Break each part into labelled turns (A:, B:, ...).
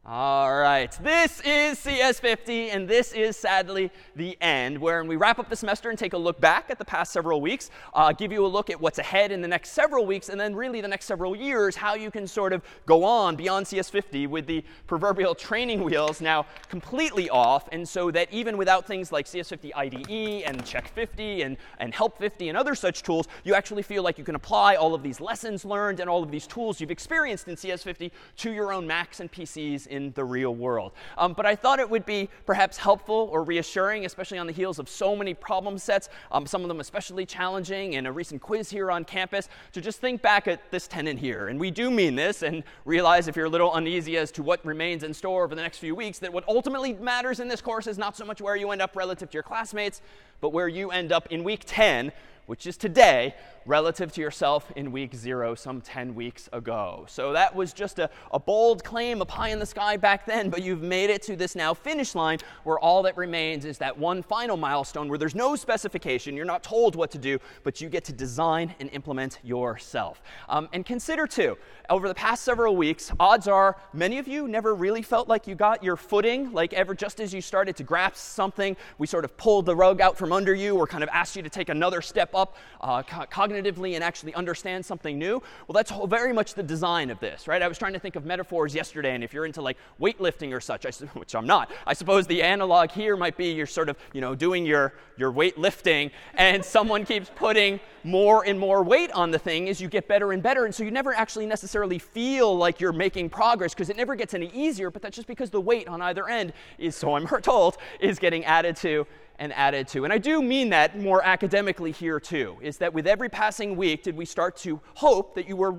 A: All right, this is CS50, and this is sadly the end, wherein we wrap up the semester and take a look back at the past several weeks, give you a look at what's ahead in the next several weeks, and then really the next several years, how you can sort of go on beyond CS50 with the proverbial training wheels now completely off, and so that even without things like CS50 IDE and Check 50 and Help 50 and other such tools, you actually feel like you can apply all of these lessons learned and all of these tools you've experienced in CS50 to your own Macs and PCs in the real world. But I thought it would be perhaps helpful or reassuring, especially on the heels of so many problem sets, some of them especially challenging, and a recent quiz here on campus, to just think back at this tenet here. And we do mean this, and realize if you're a little uneasy as to what remains in store over the next few weeks, that what ultimately matters in this course is not so much where you end up relative to your classmates, but where you end up in week 10, which is today, relative to yourself in week 0 some 10 weeks ago. So that was just a bold claim, a pie in the sky back then, but you've made it to this now finish line where all that remains is that one final milestone where there's no specification, you're not told what to do, but you get to design and implement yourself. And consider too, over the past several weeks, odds are many of you never really felt like you got your footing, like ever just as you started to grasp something, we sort of pulled the rug out from under you or kind of asked you to take another step up cognitively and actually understand something new. Well, that's very much the design of this, right? I was trying to think of metaphors yesterday, and if you're into like weightlifting or such, which I'm not, I suppose the analog here might be you're sort of, doing your weightlifting, and someone keeps putting more and more weight on the thing as you get better and better, and so you never actually necessarily feel like you're making progress because it never gets any easier, but that's just because the weight on either end is, so I'm told, is getting added to and added to. And I do mean that more academically here too, is that with every passing week did we start to hope that you were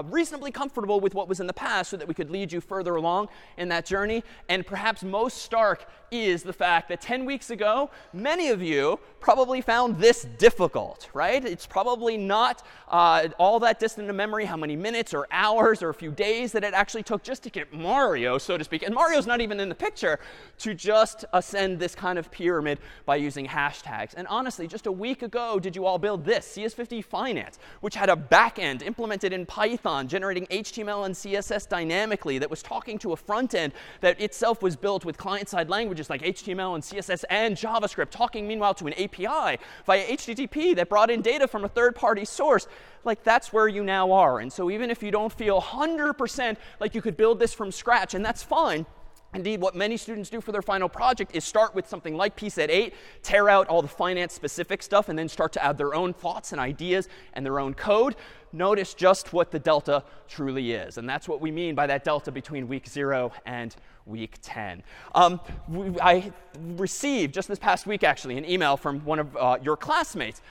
A: reasonably comfortable with what was in the past so that we could lead you further along in that journey. And perhaps most stark is the fact that 10 weeks ago, many of you probably found this difficult, right? It's probably not all that distant in memory how many minutes or hours or a few days that it actually took just to get Mario, so to speak, and Mario's not even in the picture, to just ascend this kind of pyramid by using hashtags. And honestly, just a week ago, did you all build this, CS50 Finance, which had a backend implemented in Python, generating HTML and CSS dynamically, that was talking to a front end that itself was built with client-side languages like HTML and CSS and JavaScript, talking meanwhile to an API via HTTP that brought in data from a third-party source. Like, that's where you now are. And so even if you don't feel 100% like you could build this from scratch, and that's fine. Indeed, what many students do for their final project is start with something like PSET 8, tear out all the finance-specific stuff, and then start to add their own thoughts and ideas and their own code. Notice just what the delta truly is. And that's what we mean by that delta between week 0 and week 10. I received just this past week, actually, an email from one of your classmates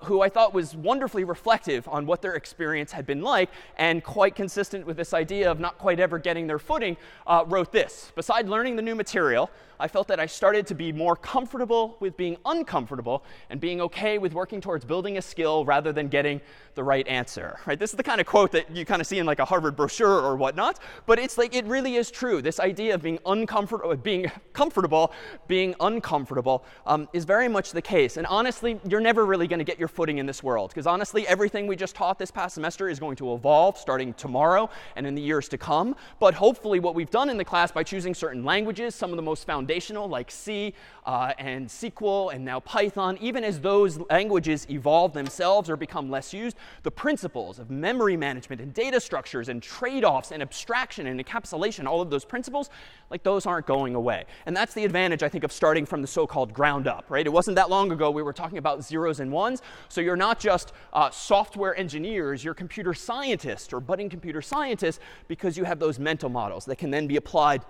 A: who I thought was wonderfully reflective on what their experience had been like, and quite consistent with this idea of not quite ever getting their footing, wrote this. Besides learning the new material, I felt that I started to be more comfortable with being uncomfortable and being OK with working towards building a skill rather than getting the right answer. Right? This is the kind of quote that you kind of see in like a Harvard brochure or whatnot, but it's like it really is true. This idea of being uncomfortable, being comfortable, being uncomfortable is very much the case. And honestly, you're never really going to get your footing in this world, because honestly, everything we just taught this past semester is going to evolve starting tomorrow and in the years to come. But hopefully, what we've done in the class by choosing certain languages, some of the most foundational like C and SQL and now Python, even as those languages evolve themselves or become less used, the principles of memory management and data structures and trade-offs and abstraction and encapsulation, all of those principles, like those aren't going away. And that's the advantage, I think, of starting from the so-called ground up, right? It wasn't that long ago we were talking about zeros and ones. So you're not just software engineers, you're computer scientists or budding computer scientists, because you have those mental models that can then be applied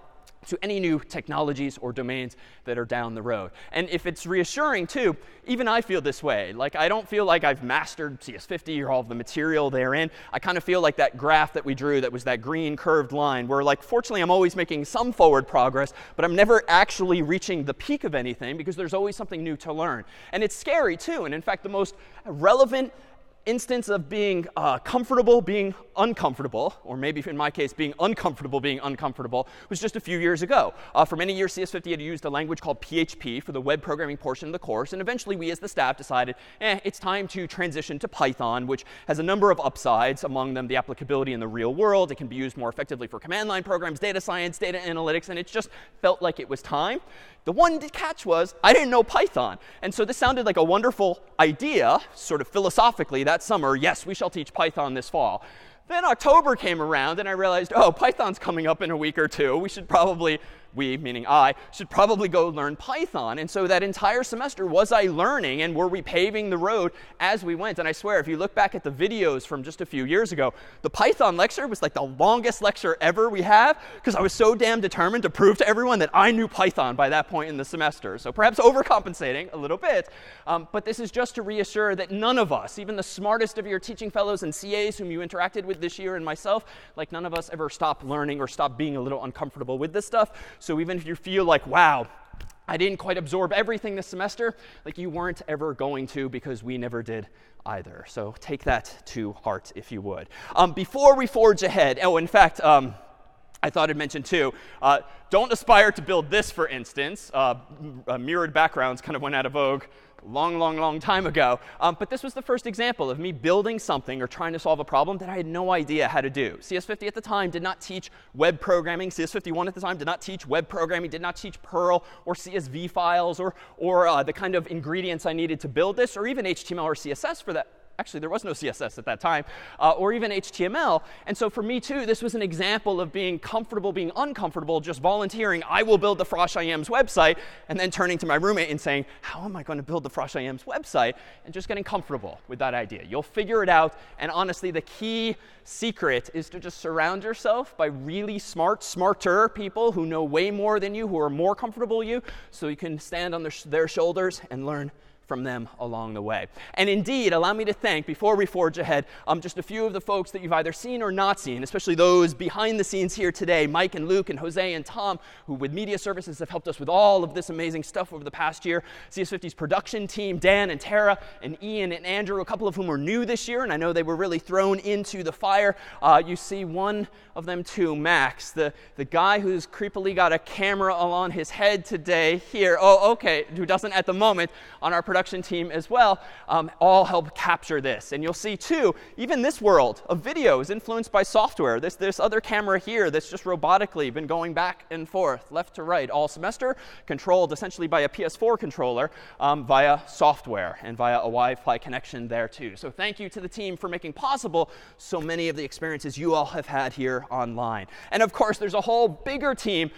A: to any new technologies or domains that are down the road. And if it's reassuring too, even I feel this way. Like, I don't feel like I've mastered CS50 or all of the material therein. I kind of feel like that graph that we drew that was that green curved line where, like, fortunately I'm always making some forward progress, but I'm never actually reaching the peak of anything because there's always something new to learn. And it's scary too. And in fact, the most relevant instance of being comfortable being uncomfortable, or maybe in my case being uncomfortable, was just a few years ago. For many years, CS50 had used a language called PHP for the web programming portion of the course. And eventually, we as the staff decided, it's time to transition to Python, which has a number of upsides, among them the applicability in the real world. It can be used more effectively for command line programs, data science, data analytics, and it just felt like it was time. The one catch was I didn't know Python. And so this sounded like a wonderful idea, sort of philosophically, that summer. Yes, we shall teach Python this fall. Then October came around, and I realized, oh, Python's coming up in a week or two. We should probably, meaning I, should probably go learn Python. And so that entire semester, was I learning, and were we paving the road as we went? And I swear, if you look back at the videos from just a few years ago, the Python lecture was like the longest lecture ever we have, because I was so damn determined to prove to everyone that I knew Python by that point in the semester. So perhaps overcompensating a little bit. But this is just to reassure that none of us, even the smartest of your teaching fellows and CAs whom you interacted with this year and myself, like none of us ever stop learning or stop being a little uncomfortable with this stuff. So even if you feel like, wow, I didn't quite absorb everything this semester, like you weren't ever going to, because we never did either. So take that to heart, if you would. Before we forge ahead, in fact, I thought I'd mention too, don't aspire to build this, for instance. Mirrored backgrounds kind of went out of vogue long time ago. But this was the first example of me building something or trying to solve a problem that I had no idea how to do. CS50 at the time did not teach web programming. CS51 at the time did not teach web programming, did not teach Perl or CSV files or the kind of ingredients I needed to build this, or even HTML or CSS for that. Actually, there was no CSS at that time, or even HTML. And so for me, too, this was an example of being comfortable, being uncomfortable, just volunteering, I will build the Frosh IM's website, and then turning to my roommate and saying, how am I going to build the Frosh IM's website? And just getting comfortable with that idea. You'll figure it out. And honestly, the key secret is to just surround yourself by really smarter people who know way more than you, who are more comfortable than you, so you can stand on their shoulders and learn from them along the way. And indeed, allow me to thank, before we forge ahead, just a few of the folks that you've either seen or not seen, especially those behind the scenes here today, Mike and Luke and Jose and Tom, who with media services have helped us with all of this amazing stuff over the past year. CS50's production team, Dan and Tara and Ian and Andrew, a couple of whom are new this year, and I know they were really thrown into the fire. You see one of them too, Max, the guy who's creepily got a camera on his head today here. Oh, okay, who doesn't at the moment, on our production team as well, all help capture this. And you'll see, too, even this world of video is influenced by software. This other camera here that's just robotically been going back and forth, left to right, all semester, controlled essentially by a PS4 controller via software and via a Wi-Fi connection there, too. So thank you to the team for making possible so many of the experiences you all have had here online. And of course, there's a whole bigger team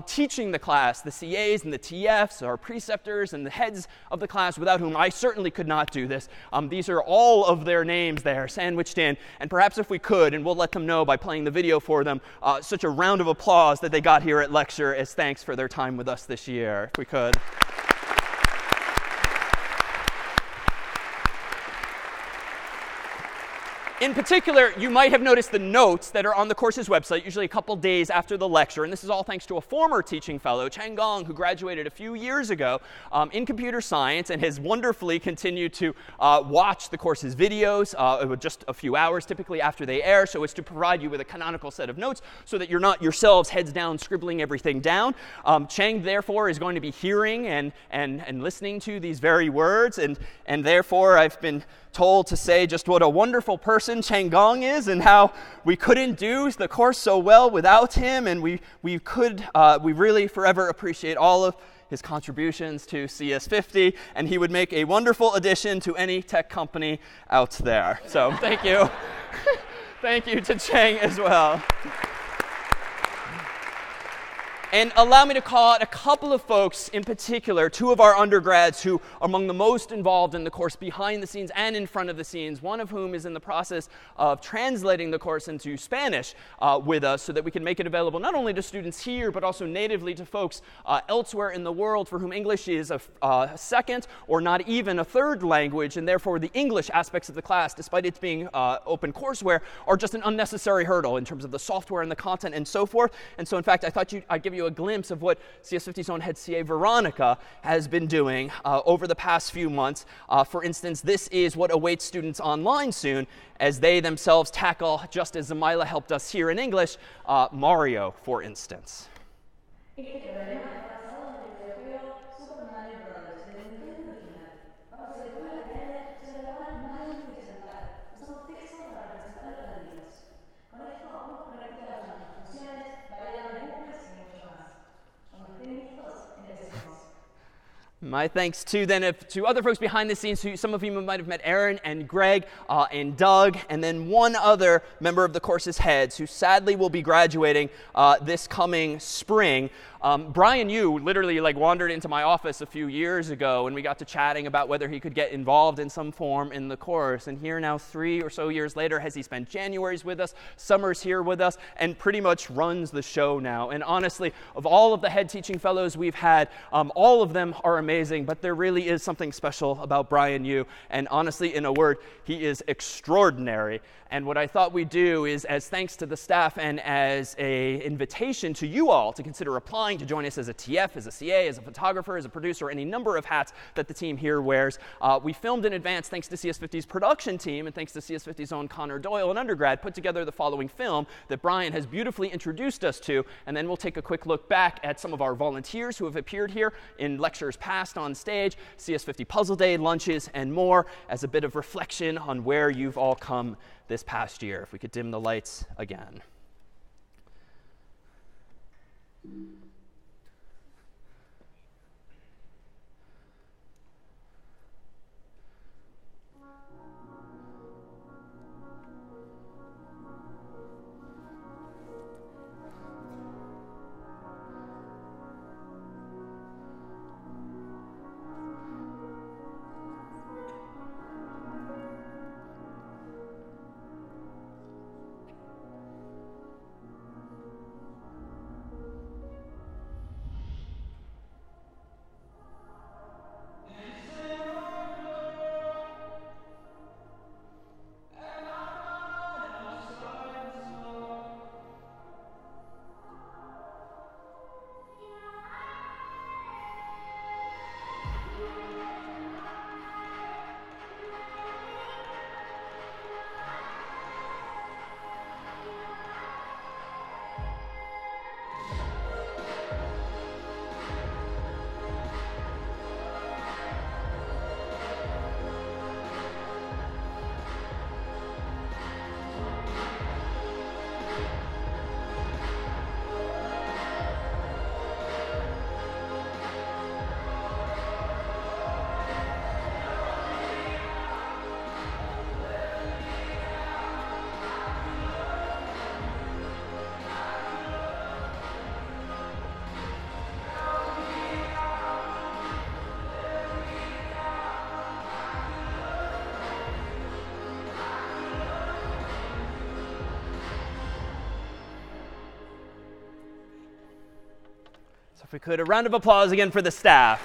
A: teaching the class, the CAs and the TFs, our preceptors and the heads of the class, without whom I certainly could not do this. These are all of their names there, sandwiched in. And perhaps if we could, and we'll let them know by playing the video for them, such a round of applause that they got here at lecture as thanks for their time with us this year, if we could. In particular, you might have noticed the notes that are on the course's website, usually a couple days after the lecture. And this is all thanks to a former teaching fellow, Chang Gong, who graduated a few years ago in computer science and has wonderfully continued to watch the course's videos just a few hours typically after they air, so as to provide you with a canonical set of notes so that you're not yourselves heads down scribbling everything down. Chang, therefore, is going to be hearing and listening to these very words. And therefore, I've been told to say just what a wonderful person Chang Gong is, and how we couldn't do the course so well without him, and we really forever appreciate all of his contributions to CS50, and he would make a wonderful addition to any tech company out there. So thank you. Thank you to Chang as well. And allow me to call out a couple of folks in particular, two of our undergrads who are among the most involved in the course behind the scenes and in front of the scenes, one of whom is in the process of translating the course into Spanish with us so that we can make it available not only to students here, but also natively to folks elsewhere in the world for whom English is a second or not even a third language, and therefore the English aspects of the class, despite it being open courseware, are just an unnecessary hurdle in terms of the software and the content and so forth. And so in fact, I thought I'd give you you a glimpse of what CS50's own head CA Veronica has been doing over the past few months. For instance, this is what awaits students online soon as they themselves tackle, just as Zamila helped us here in English, Mario, for instance. My thanks to to other folks behind the scenes. Some of you might have met Aaron and Greg and Doug, and then one other member of the course's heads who sadly will be graduating this coming spring. Brian Yu literally wandered into my office a few years ago, and we got to chatting about whether he could get involved in some form in the course. And here now, 3 or so years later, has he spent Januaries with us, summers here with us, and pretty much runs the show now. And honestly, of all of the head teaching fellows we've had, all of them are amazing, but there really is something special about Brian Yu. And honestly, in a word, he is extraordinary. And what I thought we'd do is, as thanks to the staff and as an invitation to you all to consider applying to join us as a TF, as a CA, as a photographer, as a producer, any number of hats that the team here wears. We filmed in advance, thanks to CS50's production team, and thanks to CS50's own Connor Doyle, an undergrad, put together the following film that Brian has beautifully introduced us to. And then we'll take a quick look back at some of our volunteers who have appeared here in lectures past on stage, CS50 Puzzle Day, lunches, and more, as a bit of reflection on where you've all come this past year. If we could dim the lights again. If we could, a round of applause again for the staff.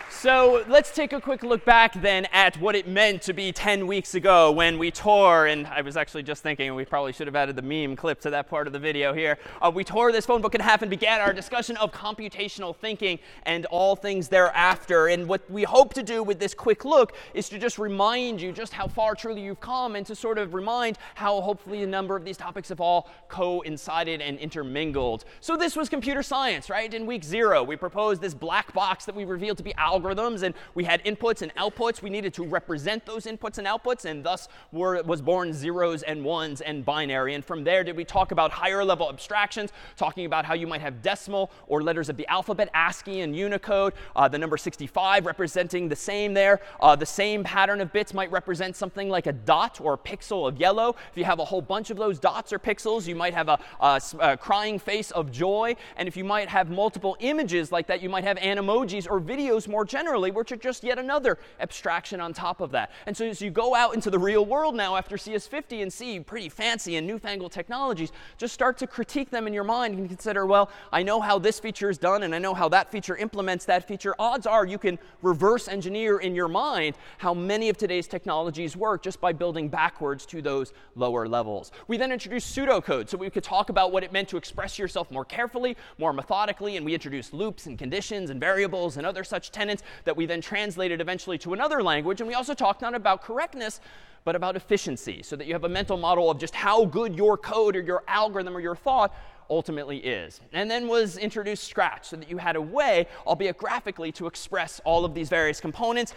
A: So let's take a quick look back then at what it meant to be 10 weeks ago when we tore, and I was actually just thinking we probably should have added the meme clip to that part of the video here. We tore this phone book in half and began our discussion of computational thinking and all things thereafter. And what we hope to do with this quick look is to just remind you just how far truly you've come, and to sort of remind how hopefully a number of these topics have all coincided and intermingled. So this was computer science, right? In week 0, we proposed this black box that we revealed to be algorithms, and we had inputs and outputs. We needed to represent those inputs and outputs, and thus was born zeros and ones and binary. And from there, did we talk about higher level abstractions, talking about how you might have decimal or letters of the alphabet, ASCII and Unicode, the number 65 representing the same there. The same pattern of bits might represent something like a dot or a pixel of yellow. If you have a whole bunch of those dots or pixels, you might have a crying face of joy. And if you might have multiple images like that, you might have animojis or videos more generally. generally, which are just yet another abstraction on top of that. And so as you go out into the real world now after CS50 and see pretty fancy and newfangled technologies, just start to critique them in your mind and consider, well, I know how this feature is done, and I know how that feature implements that feature. Odds are you can reverse engineer in your mind how many of today's technologies work just by building backwards to those lower levels. We then introduced pseudocode so we could talk about what it meant to express yourself more carefully, more methodically, and we introduced loops and conditions and variables and other such tenets that we then translated eventually to another language. And we also talked not about correctness, but about efficiency, so that you have a mental model of just how good your code or your algorithm or your thought ultimately is. And then was introduced Scratch, so that you had a way, albeit graphically, to express all of these various components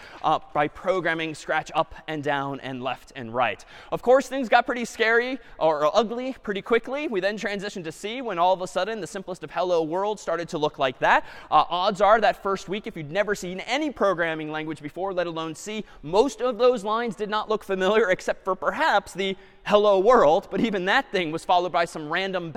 A: by programming Scratch up and down and left and right. Of course, things got pretty scary or ugly pretty quickly. We then transitioned to C when all of a sudden the simplest of hello world started to look like that. Odds are that first week, if you'd never seen any programming language before, let alone C, most of those lines did not look familiar except for perhaps the hello world, but even that thing was followed by some random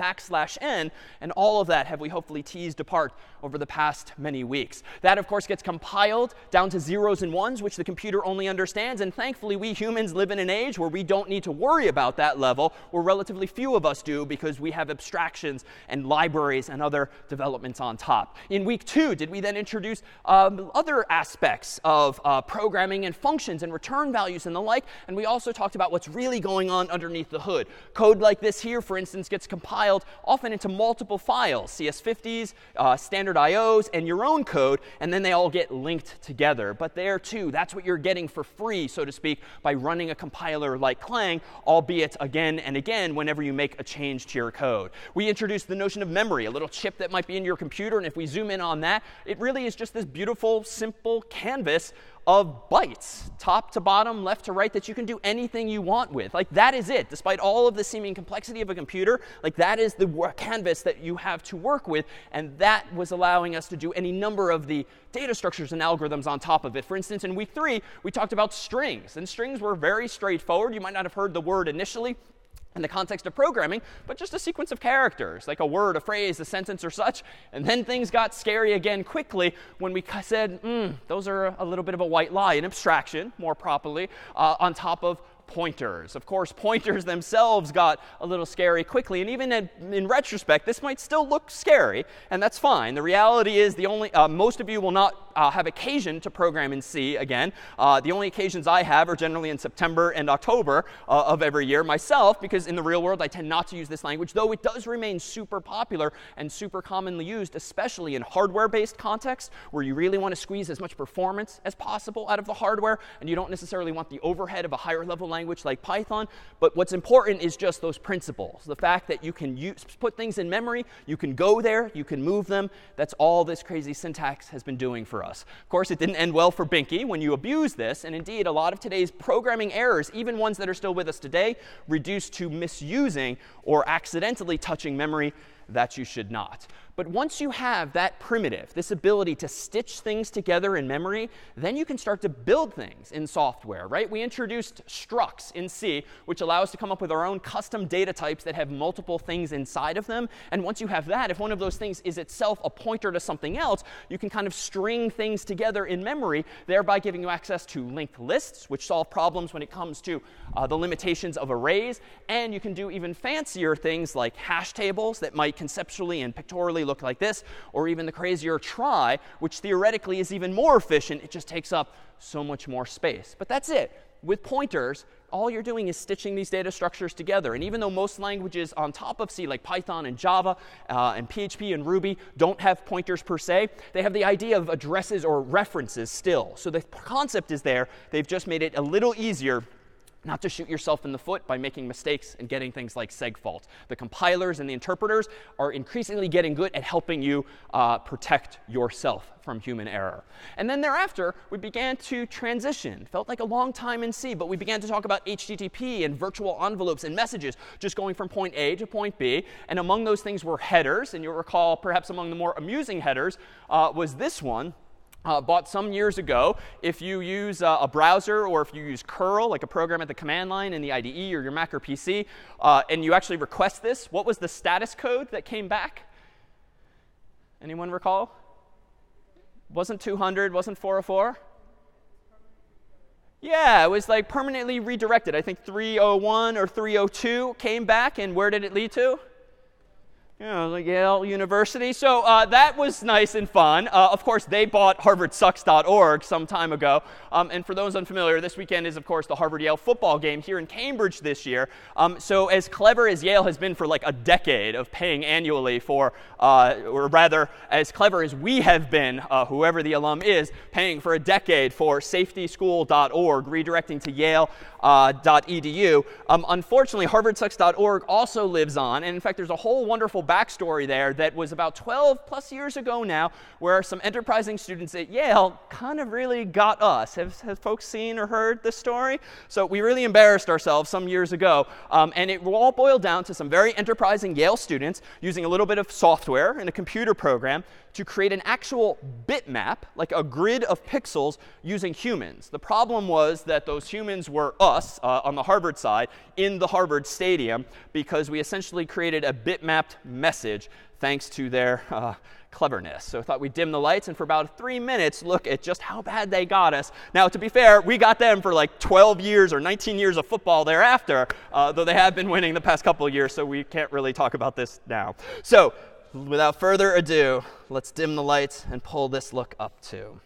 A: \n, and all of that have we hopefully teased apart over the past many weeks. That, of course, gets compiled down to zeros and ones, which the computer only understands, and thankfully we humans live in an age where we don't need to worry about that level, or relatively few of us do, because we have abstractions and libraries and other developments on top. In week 2, did we then introduce other aspects of programming and functions and return values and the like, and we also talked about what's really going on underneath the hood. Code like this here, for instance, gets compiled often into multiple files, CS50s, standard IOs, and your own code, and then they all get linked together. But there, too, that's what you're getting for free, so to speak, by running a compiler like Clang, albeit again and again whenever you make a change to your code. We introduced the notion of memory, a little chip that might be in your computer, and if we zoom in on that, it really is just this beautiful, simple canvas of bytes, top to bottom, left to right, that you can do anything you want with. Like, that is it. Despite all of the seeming complexity of a computer, like, that is the canvas that you have to work with. And that was allowing us to do any number of the data structures and algorithms on top of it. For instance, in week 3, we talked about strings. And strings were very straightforward. You might not have heard the word initially in the context of programming, but just a sequence of characters, like a word, a phrase, a sentence, or such. And then things got scary again quickly when we said, those are a little bit of a white lie, an abstraction, more properly, on top of pointers. Of course, pointers themselves got a little scary quickly. And even in retrospect, this might still look scary, and that's fine. The reality is most of you will not have occasion to program in C again. The only occasions I have are generally in September and October of every year myself, because in the real world I tend not to use this language, though it does remain super popular and super commonly used, especially in hardware-based contexts where you really want to squeeze as much performance as possible out of the hardware, and you don't necessarily want the overhead of a higher level language like Python. But what's important is just those principles. The fact that you can put things in memory, you can go there, you can move them. That's all this crazy syntax has been doing for us. Of course, it didn't end well for Binky when you abuse this. And indeed, a lot of today's programming errors, even ones that are still with us today, reduce to misusing or accidentally touching memory that you should not. But once you have that primitive, this ability to stitch things together in memory, then you can start to build things in software, right? We introduced structs in C, which allow us to come up with our own custom data types that have multiple things inside of them. And once you have that, if one of those things is itself a pointer to something else, you can kind of string things together in memory, thereby giving you access to linked lists, which solve problems when it comes to the limitations of arrays. And you can do even fancier things like hash tables that might conceptually and pictorially look like this, or even the crazier trie, which theoretically is even more efficient. It just takes up so much more space. But that's it. With pointers, all you're doing is stitching these data structures together. And even though most languages on top of C, like Python and Java and PHP and Ruby, don't have pointers per se, they have the idea of addresses or references still. So the concept is there. They've just made it a little easier not to shoot yourself in the foot by making mistakes and getting things like segfault. The compilers and the interpreters are increasingly getting good at helping you protect yourself from human error. And then thereafter, we began to transition. Felt like a long time in C, but we began to talk about HTTP and virtual envelopes and messages, just going from point A to point B. And among those things were headers. And you'll recall, perhaps among the more amusing headers was this one. Bought some years ago. If you use a browser, or if you use curl, like a program at the command line in the IDE or your Mac or PC, and you actually request this, what was the status code that came back? Anyone recall? Wasn't 200, wasn't 404? Yeah, it was like permanently redirected. I think 301 or 302 came back, and where did it lead to? Like Yale University. So that was nice and fun. Of course, they bought harvardsucks.org some time ago. And for those unfamiliar, this weekend is, of course, the Harvard-Yale football game here in Cambridge this year. So as clever as Yale has been for like a decade of paying annually for, or rather, as clever as we have been, whoever the alum is, paying for a decade for safetyschool.org, redirecting to yale.edu. Unfortunately, harvardsucks.org also lives on. And in fact, there's a whole wonderful backstory there that was about 12 plus years ago now, where some enterprising students at Yale kind of really got us. Have folks seen or heard this story? So we really embarrassed ourselves some years ago. And it all boiled down to some very enterprising Yale students using a little bit of software and a computer program to create an actual bitmap, like a grid of pixels using humans. The problem was that those humans were us on the Harvard side in the Harvard Stadium, because we essentially created a bitmapped message thanks to their cleverness. So I thought we'd dim the lights and for about 3 minutes look at just how bad they got us. Now, to be fair, we got them for like 12 years or 19 years of football thereafter, though they have been winning the past couple of years, so we can't really talk about this now. So without further ado, let's dim the lights and pull this look up too.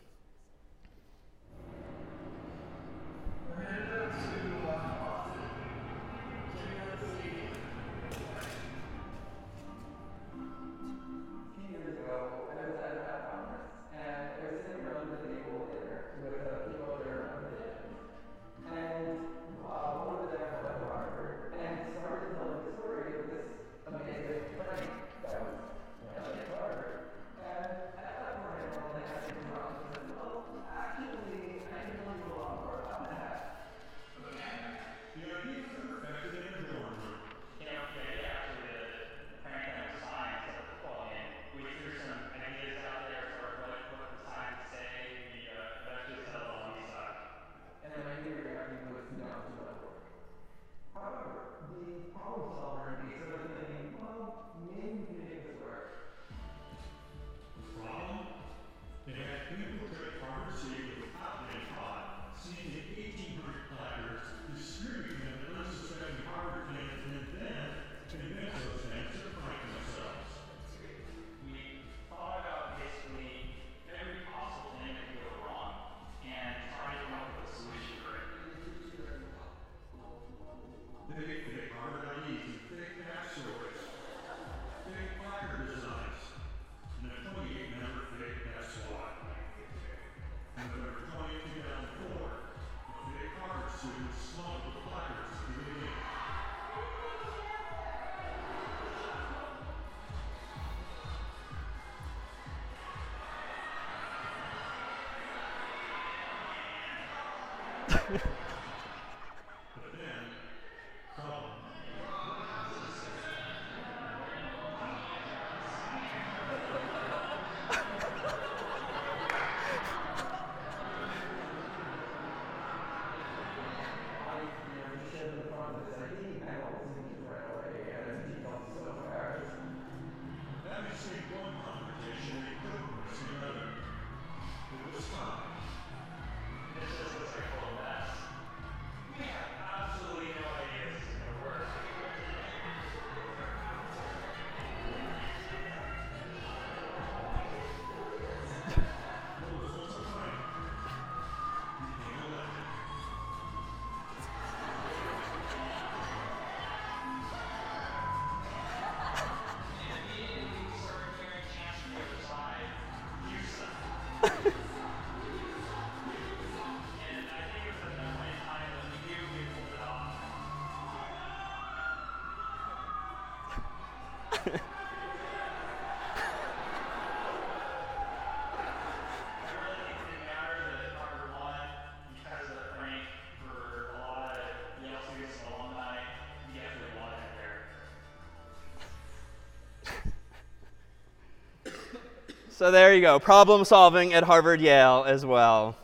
A: So there you go. Problem solving at Harvard Yale as well.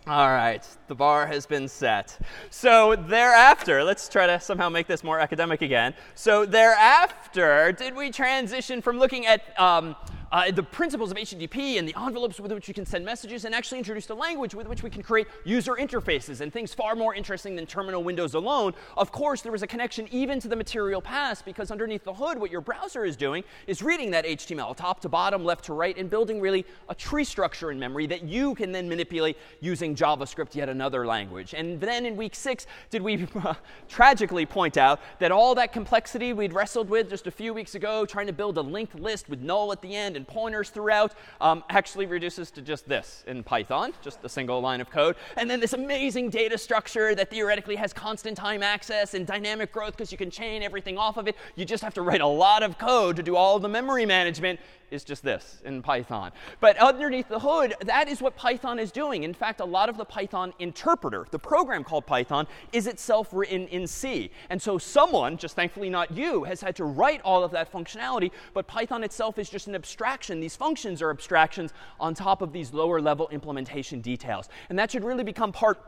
A: All right, the bar has been set. So thereafter, let's try to somehow make this more academic again. So thereafter, did we transition from looking at the principles of HTTP and the envelopes with which you can send messages, and actually introduced a language with which we can create user interfaces and things far more interesting than terminal windows alone. Of course, there was a connection even to the material past, because underneath the hood, what your browser is doing is reading that HTML top to bottom, left to right, and building really a tree structure in memory that you can then manipulate using JavaScript, yet another language. And then in week 6, did we tragically point out that all that complexity we'd wrestled with just a few weeks ago, trying to build a linked list with null at the end and pointers throughout, actually reduces to just this in Python, just a single line of code. And then this amazing data structure that theoretically has constant time access and dynamic growth because you can chain everything off of it. You just have to write a lot of code to do all the memory management, is just this in Python. But underneath the hood, that is what Python is doing. In fact, a lot of the Python interpreter, the program called Python, is itself written in C. And so someone, just thankfully not you, has had to write all of that functionality. But Python itself is just an abstraction. These functions are abstractions on top of these lower level implementation details. And that should really become part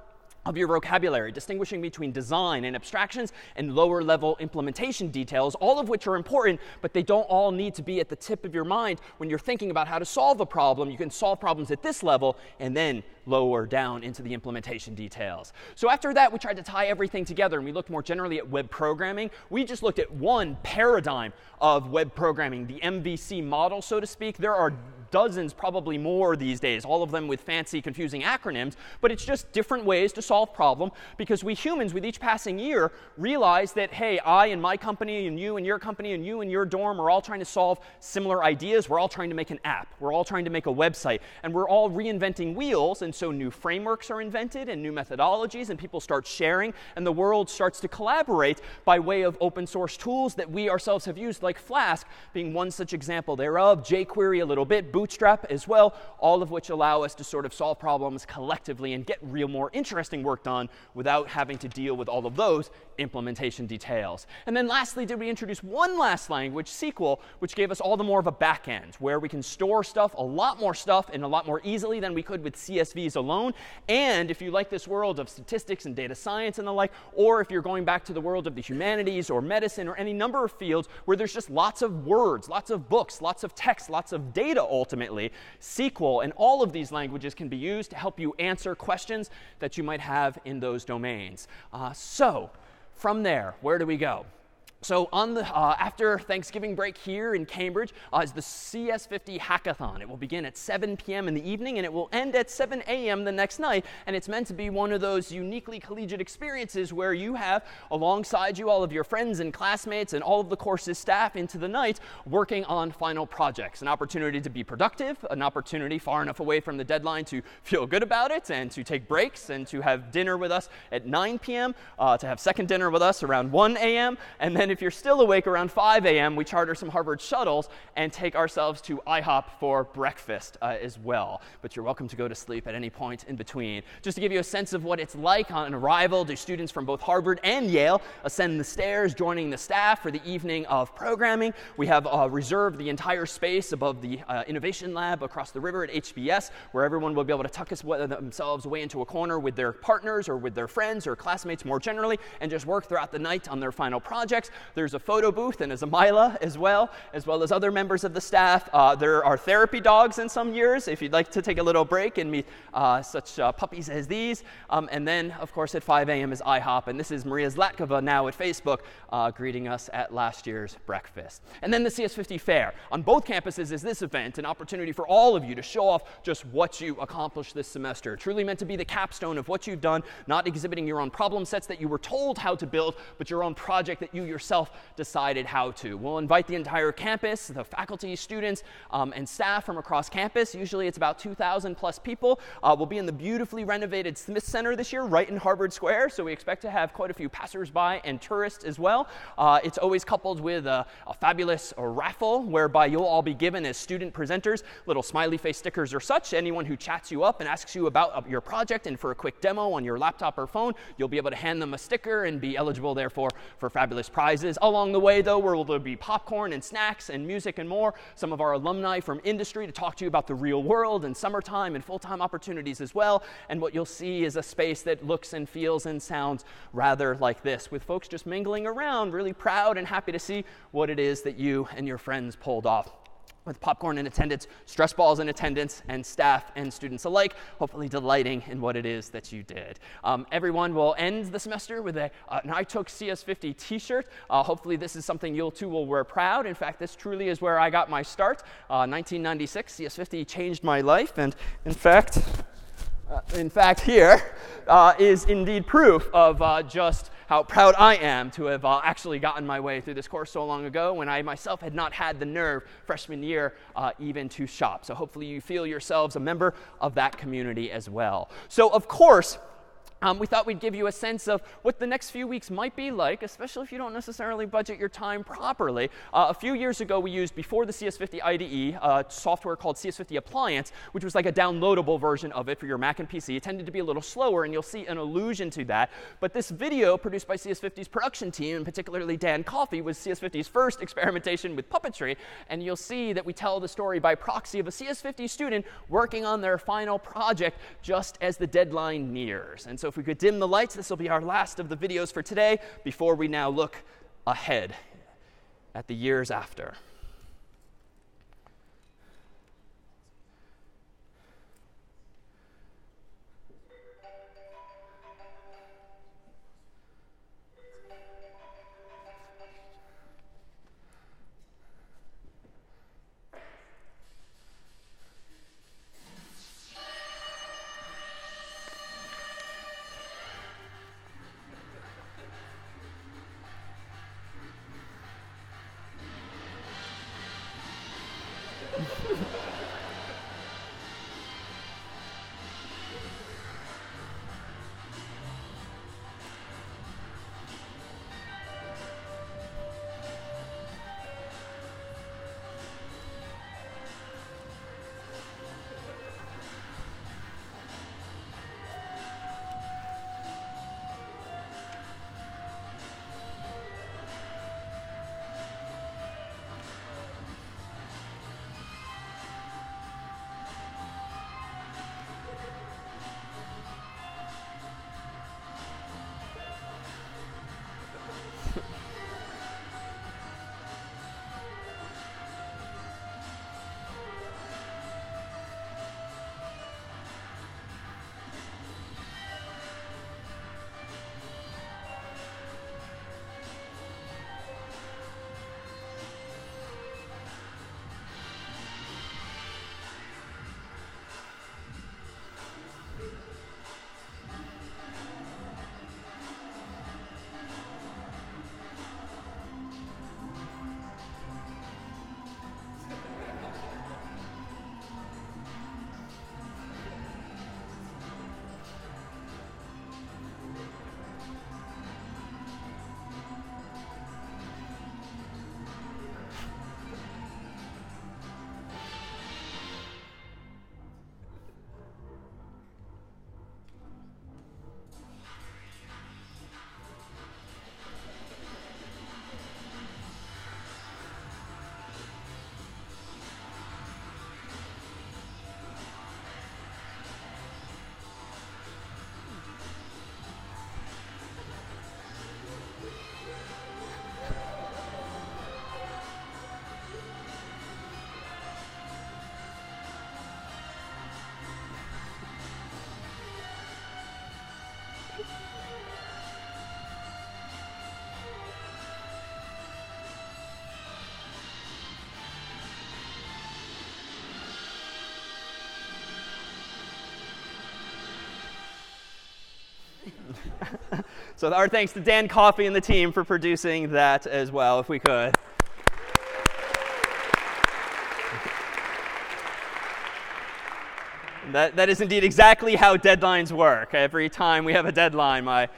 A: of your vocabulary, distinguishing between design and abstractions and lower level implementation details, all of which are important, but they don't all need to be at the tip of your mind when you're thinking about how to solve a problem. You can solve problems at this level and then lower down into the implementation details. So after that, we tried to tie everything together, and we looked more generally at web programming. We just looked at one paradigm of web programming, the MVC model, so to speak. There are dozens, probably more these days, all of them with fancy, confusing acronyms. But it's just different ways to solve problem, because we humans, with each passing year, realize that, hey, I and my company and you and your company and you and your dorm are all trying to solve similar ideas. We're all trying to make an app. We're all trying to make a website. And we're all reinventing wheels. And so new frameworks are invented and new methodologies, and people start sharing. And the world starts to collaborate by way of open source tools that we ourselves have used, like Flask being one such example thereof, jQuery a little bit, Bootstrap as well, all of which allow us to sort of solve problems collectively and get real more interesting work done without having to deal with all of those implementation details. And then lastly, did we introduce one last language, SQL, which gave us all the more of a back end, where we can store stuff, a lot more stuff, and a lot more easily than we could with CSVs alone. And if you like this world of statistics and data science and the like, or if you're going back to the world of the humanities or medicine or any number of fields where there's just lots of words, lots of books, lots of text, lots of data ultimately, SQL and all of these languages can be used to help you answer questions that you might have in those domains. So from there, where do we go? So on the, after Thanksgiving break here in Cambridge is the CS50 hackathon. It will begin at 7 p.m. in the evening, and it will end at 7 a.m. the next night. And it's meant to be one of those uniquely collegiate experiences where you have alongside you all of your friends and classmates and all of the course's staff into the night working on final projects. An opportunity to be productive, an opportunity far enough away from the deadline to feel good about it and to take breaks and to have dinner with us at 9 p.m., to have second dinner with us around 1 a.m., and then if you're still awake around 5 a.m., we charter some Harvard shuttles and take ourselves to IHOP for breakfast as well. But you're welcome to go to sleep at any point in between. Just to give you a sense of what it's like on arrival, do students from both Harvard and Yale ascend the stairs, joining the staff for the evening of programming. We have reserved the entire space above the innovation lab across the river at HBS, where everyone will be able to tuck themselves away into a corner with their partners or with their friends or classmates more generally, and just work throughout the night on their final projects. There's a photo booth and a Zamila as well as other members of the staff. There are therapy dogs in some years if you'd like to take a little break and meet such puppies as these. And then, of course, at 5 a.m. is IHOP. And this is Maria Zlatkova now at Facebook greeting us at last year's breakfast. And then the CS50 Fair. On both campuses is this event, an opportunity for all of you to show off just what you accomplished this semester. Truly meant to be the capstone of what you've done, not exhibiting your own problem sets that you were told how to build, but your own project that you yourself decided how to. We'll invite the entire campus, the faculty, students, and staff from across campus. Usually it's about 2,000 plus people. We'll be in the beautifully renovated Smith Center this year, right in Harvard Square, so we expect to have quite a few passersby and tourists as well. It's always coupled with a fabulous raffle, whereby you'll all be given as student presenters little smiley face stickers or such. Anyone who chats you up and asks you about your project and for a quick demo on your laptop or phone, you'll be able to hand them a sticker and be eligible, therefore, for fabulous prizes. Along the way, though, where there'll be popcorn and snacks and music and more, some of our alumni from industry to talk to you about the real world and summertime and full-time opportunities as well. And what you'll see is a space that looks and feels and sounds rather like this, with folks just mingling around, really proud and happy to see what it is that you and your friends pulled off. with popcorn in attendance, stress balls in attendance, and staff and students alike, hopefully delighting in what it is that you did. Everyone will end the semester with an I Took CS50 t-shirt. Hopefully this is something you too will wear proud. In fact, this truly is where I got my start. 1996, CS50 changed my life, and in fact here is indeed proof of just how proud I am to have actually gotten my way through this course so long ago when I myself had not had the nerve freshman year even to shop. So hopefully you feel yourselves a member of that community as well. So of course, we thought we'd give you a sense of what the next few weeks might be like, especially if you don't necessarily budget your time properly. A few years ago, we used, before the CS50 IDE, software called CS50 Appliance, which was like a downloadable version of it for your Mac and PC. It tended to be a little slower, and you'll see an allusion to that. But this video, produced by CS50's production team, and particularly Dan Coffey, was CS50's first experimentation with puppetry. And you'll see that we tell the story by proxy of a CS50 student working on their final project just as the deadline nears. And so if we could dim the lights, this will be our last of the videos for today before we now look ahead at the years after. So our thanks to Dan Coffey and the team for producing that as well, if we could. That is indeed exactly how deadlines work. Every time we have a deadline,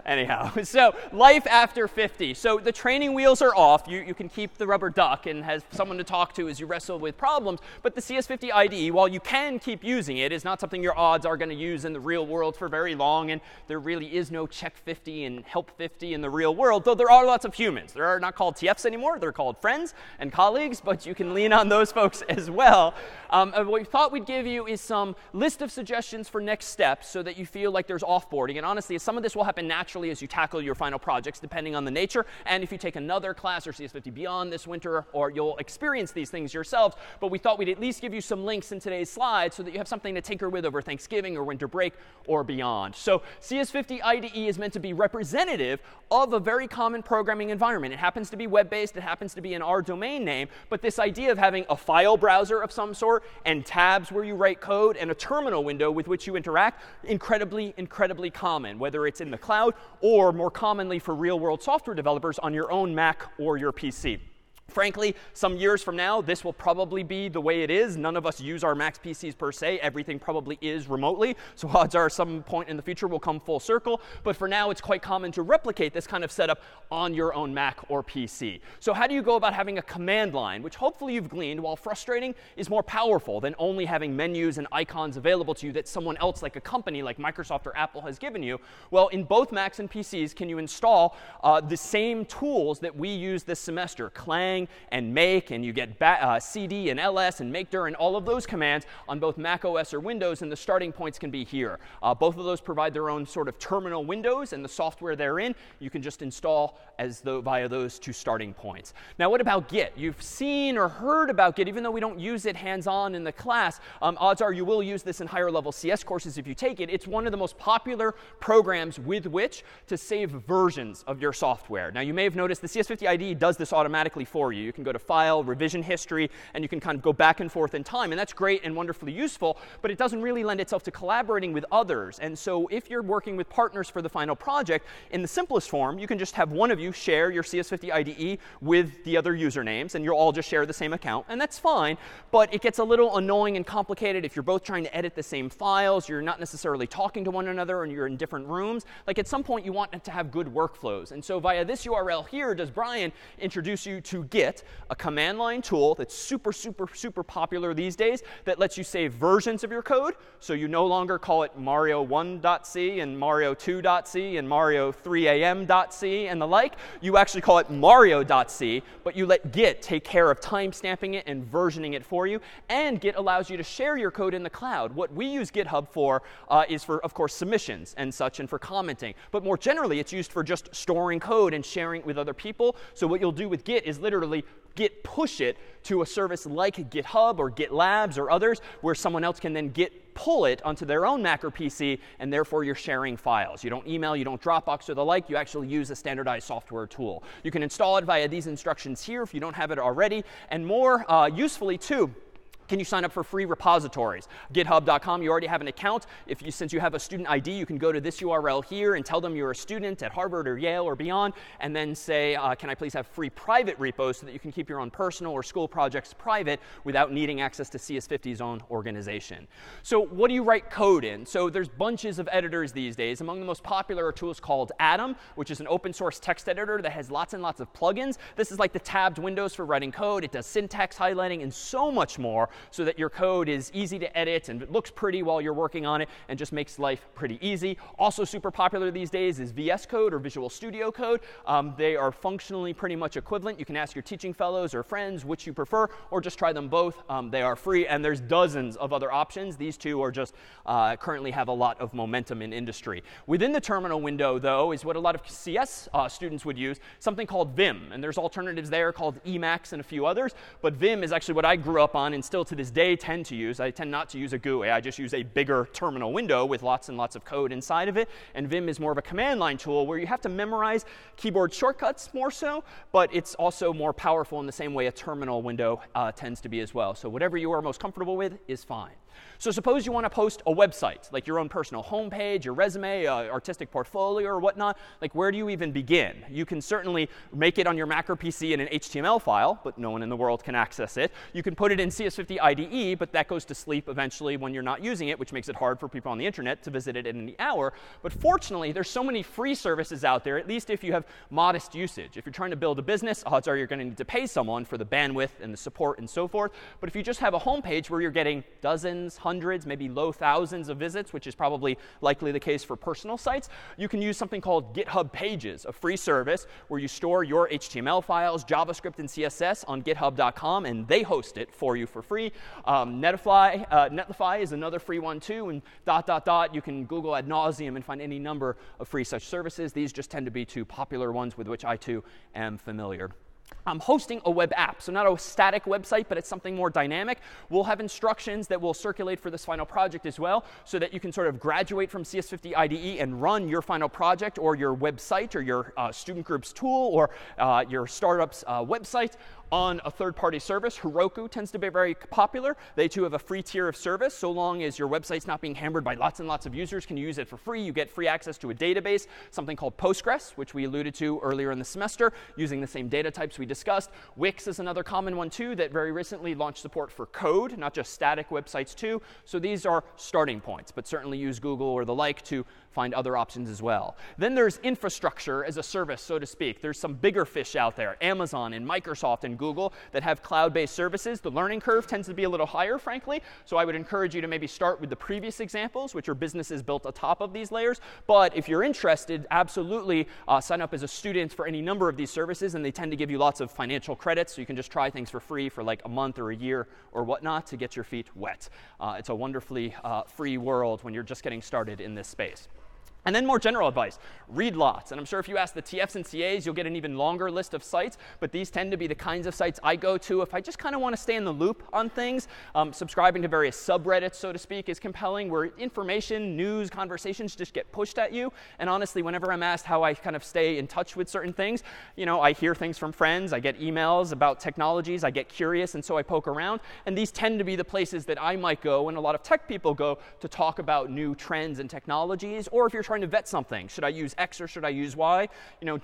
A: anyhow, so life after 50. So the training wheels are off. You can keep the rubber duck and have someone to talk to as you wrestle with problems. But the CS50 IDE, while you can keep using it, is not something your odds are going to use in the real world for very long. And there really is no check 50 and help 50 in the real world, though there are lots of humans. They are not called TFs anymore. They're called friends and colleagues, but you can lean on those folks as well. What we thought we'd give you is some list of suggestions for next steps so that you feel like there's offboarding. And honestly, some of this will happen naturally naturally as you tackle your final projects, depending on the nature. And if you take another class or CS50 Beyond this winter, or you'll experience these things yourselves. But we thought we'd at least give you some links in today's slides so that you have something to tinker with over Thanksgiving or winter break or beyond. So CS50 IDE is meant to be representative of a very common programming environment. It happens to be web-based. It happens to be in our domain name. But this idea of having a file browser of some sort and tabs where you write code and a terminal window with which you interact, incredibly, incredibly common, whether it's in the cloud or more commonly for real-world software developers on your own Mac or your PC. Frankly, some years from now, this will probably be the way it is. None of us use our Macs PCs per se. Everything probably is remotely. So odds are some point in the future will come full circle. But for now, it's quite common to replicate this kind of setup on your own Mac or PC. So how do you go about having a command line, which hopefully you've gleaned, while frustrating, is more powerful than only having menus and icons available to you that someone else, like a company like Microsoft or Apple, has given you? Well, in both Macs and PCs, can you install the same tools that we use this semester, Clang and make, and you get cd and ls and makedir and all of those commands on both Mac OS or Windows, and the starting points can be here. Both of those provide their own sort of terminal windows, and the software they're in you can just install via those two starting points. Now, what about Git? You've seen or heard about Git, even though we don't use it hands-on in the class. Odds are you will use this in higher level CS courses if you take it. It's one of the most popular programs with which to save versions of your software. Now, you may have noticed the CS50 IDE does this automatically for you. You can go to File, Revision History, and you can kind of go back and forth in time. And that's great and wonderfully useful, but it doesn't really lend itself to collaborating with others. And so if you're working with partners for the final project, in the simplest form, you can just have one of you share your CS50 IDE with the other usernames, and you'll all just share the same account. And that's fine, but it gets a little annoying and complicated if you're both trying to edit the same files, you're not necessarily talking to one another, and you're in different rooms. Like, at some point, you want it to have good workflows. And so via this URL here, does Brian introduce you to Git, a command line tool that's super, super, super popular these days that lets you save versions of your code. So you no longer call it Mario1.c and Mario2.c and Mario3am.c and the like. You actually call it Mario.c, but you let Git take care of timestamping it and versioning it for you. And Git allows you to share your code in the cloud. What we use GitHub for is for, of course, submissions and such, and for commenting. But more generally, it's used for just storing code and sharing it with other people. So what you'll do with Git is literally Git push it to a service like GitHub or GitLabs or others, where someone else can then Git pull it onto their own Mac or PC, and therefore you're sharing files. You don't email, you don't Dropbox or the like. You actually use a standardized software tool. You can install it via these instructions here if you don't have it already. And more usefully, too, can you sign up for free repositories? GitHub.com, you already have an account. Since you have a student ID, you can go to this URL here and tell them you're a student at Harvard or Yale or beyond, and then say, can I please have free private repos so that you can keep your own personal or school projects private without needing access to CS50's own organization. So what do you write code in? So there's bunches of editors these days. Among the most popular are tools called Atom, which is an open source text editor that has lots and lots of plugins. This is like the tabbed windows for writing code. It does syntax highlighting and so much more, so that your code is easy to edit and it looks pretty while you're working on it and just makes life pretty easy. Also super popular these days is VS Code or Visual Studio Code. They are functionally pretty much equivalent. You can ask your teaching fellows or friends which you prefer, or just try them both. They are free, and there's dozens of other options. These two are just currently have a lot of momentum in industry. Within the terminal window, though, is what a lot of CS students would use, something called Vim. And there's alternatives there called Emacs and a few others. But Vim is actually what I grew up on and still to this day tend to use. I tend not to use a GUI. I just use a bigger terminal window with lots and lots of code inside of it. And Vim is more of a command line tool where you have to memorize keyboard shortcuts more so, but it's also more powerful in the same way a terminal window tends to be as well. So whatever you are most comfortable with is fine. So suppose you want to post a website, like your own personal homepage, your resume, artistic portfolio, or whatnot. Like, where do you even begin? You can certainly make it on your Mac or PC in an HTML file, but no one in the world can access it. You can put it in CS50 IDE, but that goes to sleep eventually when you're not using it, which makes it hard for people on the internet to visit it in the hour. But fortunately, there's so many free services out there, at least if you have modest usage. If you're trying to build a business, odds are you're going to need to pay someone for the bandwidth and the support and so forth. But if you just have a homepage where you're getting dozens, dozens, hundreds, maybe low thousands of visits, which is probably likely the case for personal sites. You can use something called GitHub Pages, a free service where you store your HTML files, JavaScript, and CSS on github.com, and they host it for you for free. Netlify is another free one too, and ... You can Google ad nauseum and find any number of free such services. These just tend to be two popular ones with which I too am familiar. I'm hosting a web app, so not a static website, but it's something more dynamic. We'll have instructions that will circulate for this final project as well, so that you can sort of graduate from CS50 IDE and run your final project or your website or your student group's tool or your startup's website on a third-party service. Heroku tends to be very popular. They too have a free tier of service. So long as your website's not being hammered by lots and lots of users, can use it for free. You get free access to a database, something called Postgres, which we alluded to earlier in the semester, using the same data types we discussed. Wix is another common one too that very recently launched support for code, not just static websites too. So these are starting points, but certainly use Google or the like to find other options as well. Then there's infrastructure as a service, so to speak. There's some bigger fish out there, Amazon and Microsoft and Google, that have cloud-based services. The learning curve tends to be a little higher, frankly. So I would encourage you to maybe start with the previous examples, which are businesses built atop of these layers. But if you're interested, absolutely sign up as a student for any number of these services. And they tend to give you lots of financial credits. So you can just try things for free for like a month or a year or whatnot to get your feet wet. It's a wonderfully free world when you're just getting started in this space. And then more general advice, read lots. And I'm sure if you ask the TFs and CAs, you'll get an even longer list of sites. But these tend to be the kinds of sites I go to if I just kind of want to stay in the loop on things. Subscribing to various subreddits, so to speak, is compelling, where information, news, conversations just get pushed at you. And honestly, whenever I'm asked how I kind of stay in touch with certain things, I hear things from friends. I get emails about technologies. I get curious, and so I poke around. And these tend to be the places that I might go, and a lot of tech people go, to talk about new trends and technologies. Or if you're trying to vet something, should I use X or should I use Y?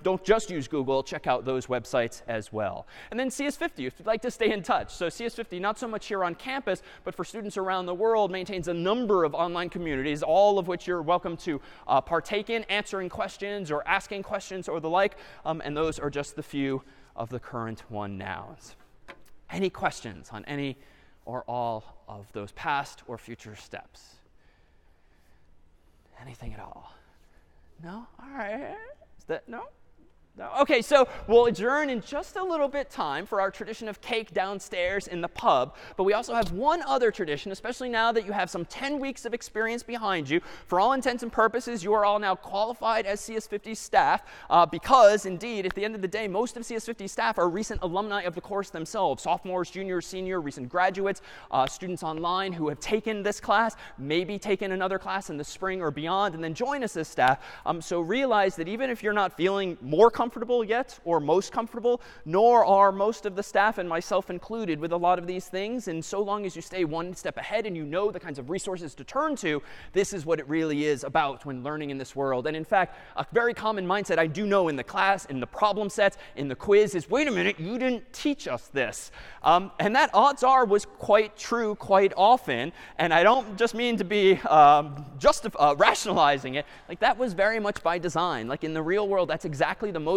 A: Don't just use Google. Check out those websites as well. And then CS50, if you'd like to stay in touch. So CS50, not so much here on campus, but for students around the world, maintains a number of online communities, all of which you're welcome to partake in, answering questions or asking questions or the like. And those are just the few of the current one nows. Any questions on any or all of those past or future steps? Anything at all? No? All right. Is that no? No? OK, so we'll adjourn in just a little bit time for our tradition of cake downstairs in the pub. But we also have one other tradition, especially now that you have some 10 weeks of experience behind you. For all intents and purposes, you are all now qualified as CS50 staff because, indeed, at the end of the day, most of CS50 staff are recent alumni of the course themselves. Sophomores, juniors, senior, recent graduates, students online who have taken this class, maybe taken another class in the spring or beyond, and then join us as staff. So realize that even if you're not feeling more comfortable yet or most comfortable, nor are most of the staff and myself included with a lot of these things. And so long as you stay one step ahead and you know the kinds of resources to turn to, this is what it really is about when learning in this world. And in fact, a very common mindset I do know in the class, in the problem sets, in the quiz is, wait a minute, you didn't teach us this. And that, odds are, was quite true quite often. And I don't just mean to be rationalizing it. Like, that was very much by design. Like, in the real world, that's exactly the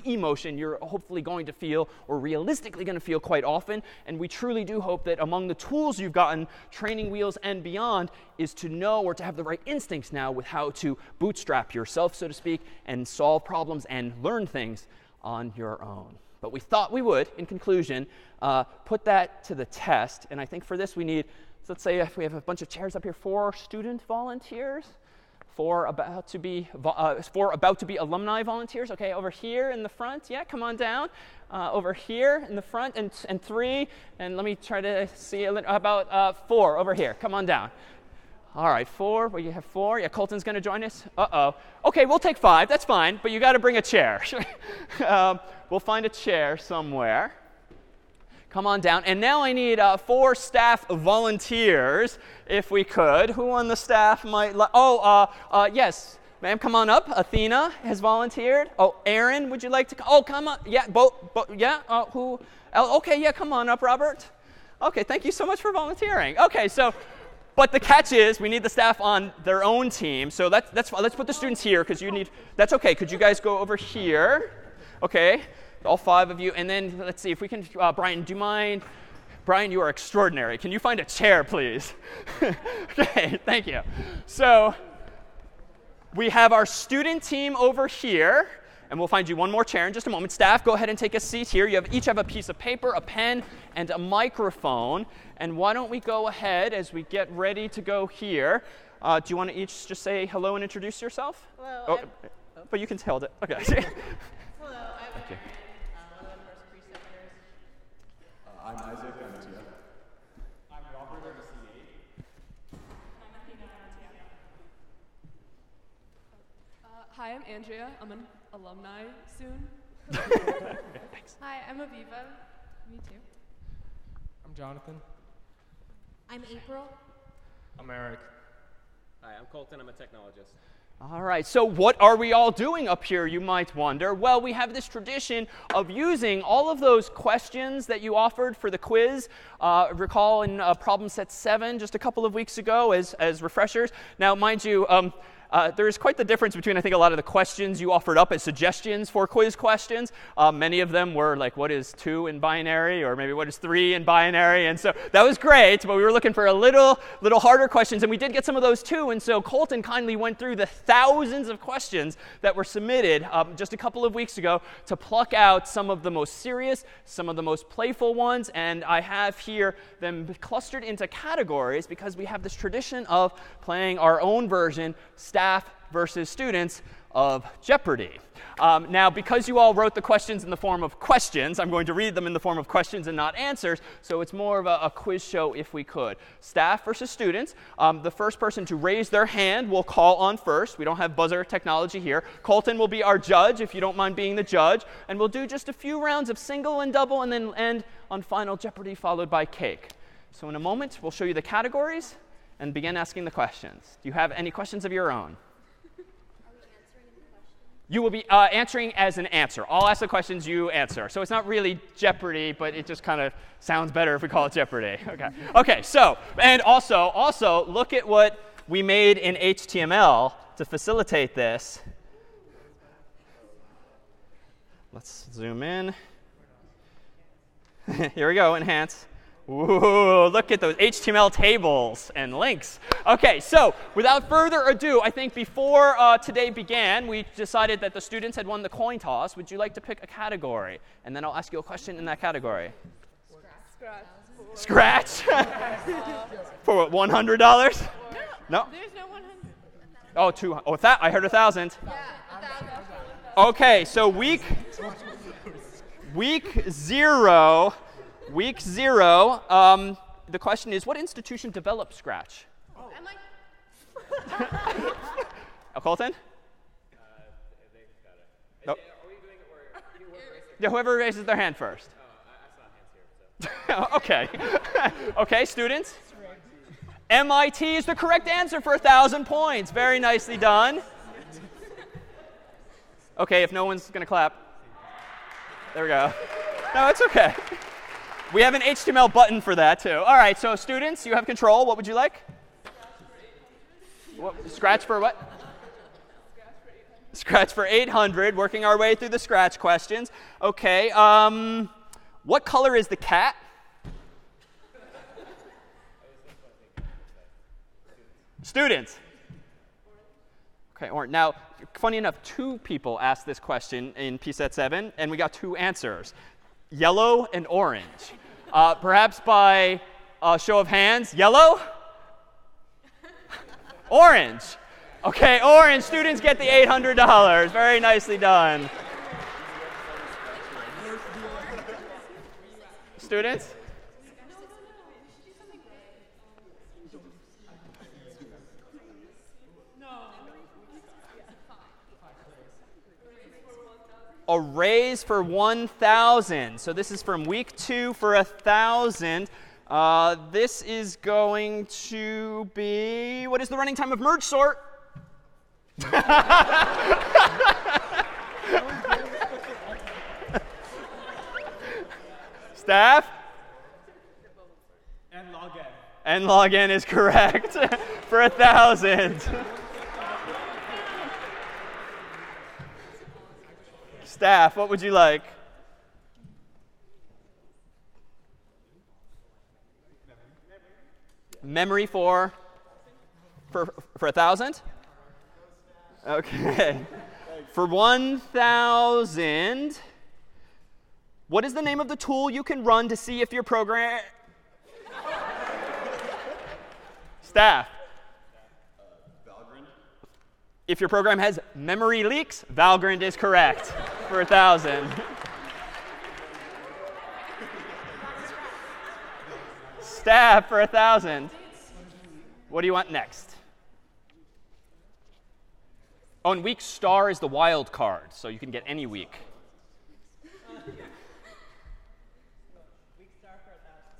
A: emotion you're hopefully going to feel or realistically going to feel quite often. And we truly do hope that among the tools you've gotten, training wheels and beyond, is to know or to have the right instincts now with how to bootstrap yourself, so to speak, and solve problems and learn things on your own. But we thought we would, in conclusion, put that to the test. And I think for this we need, so let's say if we have a bunch of chairs up here, 4 student volunteers. 4 about to be alumni volunteers. OK, over here in the front. Yeah, come on down. Over here in the front, and 3. And let me try to see about 4 over here. Come on down. All right, 4. Well, you have 4. Yeah, Colton's going to join us. Uh-oh. OK, we'll take 5. That's fine. But you got to bring a chair. We'll find a chair somewhere. Come on down. And now I need 4 staff volunteers, if we could. Who on the staff might yes. Ma'am, come on up. Athena has volunteered. Oh, Aaron, would you like to come? Oh, come on. Yeah, yeah. Who? OK, yeah, come on up, Robert. OK, thank you so much for volunteering. OK, so, but the catch is we need the staff on their own team. So that's fine. Let's put the students here because you need, that's OK. Could you guys go over here? OK. All 5 of you. And then let's see if we can, Brian, do you mind Brian, you are extraordinary. Can you find a chair, please? OK, thank you. So we have our student team over here. And we'll find you one more chair in just a moment. Staff, go ahead and take a seat here. You each have a piece of paper, a pen, and a microphone. And why don't we go ahead as we get ready to go here. Do you want to each just say hello and introduce yourself?
B: Hello.
A: Oh, but you can hold it. OK.
B: Hello. I'm one of our preceptors.
C: I'm Isaac. I'm Tia.
D: I'm Robert. I'm a CA.
B: I'm Athena.
E: Hi, I'm Andrea. I'm an alumni soon.
A: Thanks.
B: Hi, I'm Aviva. Me too.
D: I'm Jonathan.
B: I'm April.
D: I'm Eric.
F: Hi, I'm Colton. I'm a technologist.
A: All right, so what are we all doing up here, you might wonder? Well, we have this tradition of using all of those questions that you offered for the quiz. Recall in problem set 7 just a couple of weeks ago as refreshers. Now, mind you, there is quite the difference between, I think, a lot of the questions you offered up as suggestions for quiz questions. Many of them were like, what is 2 in binary? Or maybe what is 3 in binary? And so that was great, but we were looking for a little harder questions. And we did get some of those too. And so Colton kindly went through the thousands of questions that were submitted just a couple of weeks ago to pluck out some of the most serious, some of the most playful ones. And I have here them clustered into categories because we have this tradition of playing our own version, staff versus students, of Jeopardy. Now, because you all wrote the questions in the form of questions, I'm going to read them in the form of questions and not answers, so it's more of a quiz show if we could. Staff versus students. The first person to raise their hand we'll call on first. We don't have buzzer technology here. Colton will be our judge, if you don't mind being the judge. And we'll do just a few rounds of single and double and then end on Final Jeopardy followed by cake. So in a moment, we'll show you the categories and begin asking the questions. Do you have any questions of your own? You will be answering as an answer. I'll ask the questions, you answer. So it's not really Jeopardy, but it just kind of sounds better if we call it Jeopardy. OK. OK, so, and also, look at what we made in HTML to facilitate this. Let's zoom in. Here we go, enhance. Ooh, look at those HTML tables and links. OK, so without further ado, I think before today began, we decided that the students had won the coin toss. Would you like to pick a category? And then I'll ask you a question in that category. Scratch. For what, $100? No.
B: There's no 100.
A: Oh, 200. Oh, I heard 1,000.
B: Yeah, 1,000.
A: OK, so week 0. Week 0, the question is, what institution developed Scratch?
B: Oh. I'm like,
A: Colton?
F: They got it.
A: Nope.
F: Are we doing it where
A: Yeah, whoever raises their hand first.
F: I saw hands here. So.
A: OK. OK, students? MIT is the correct answer for 1,000 points. Very nicely done. OK, if no one's going to clap. There we go. No, it's OK. We have an HTML button for that, too. All right, so students, you have control. What would you like? Scratch for what? Scratch for 800, working our way through the Scratch questions. OK, what color is the cat? Students. OK, orange. Now, funny enough, 2 people asked this question in PSET 7, and we got 2 answers. Yellow and orange. Perhaps by a show of hands, yellow? Orange. OK, orange. Students get the $800. Very nicely done. Students? A raise for 1,000. So this is from week 2 for 1,000. This is going to be, what is the running time of merge sort? Staff?
D: And log n.
A: And log n is correct for 1,000. Staff, what would you like? Memory for 1,000? Okay. For 1,000, what is the name of the tool you can run to see if your program... Staff.
C: Valgrind.
A: If your program has memory leaks, Valgrind is correct for 1,000. Staff for 1,000. What do you want next? Oh, and weak star is the wild card, so you can get any week.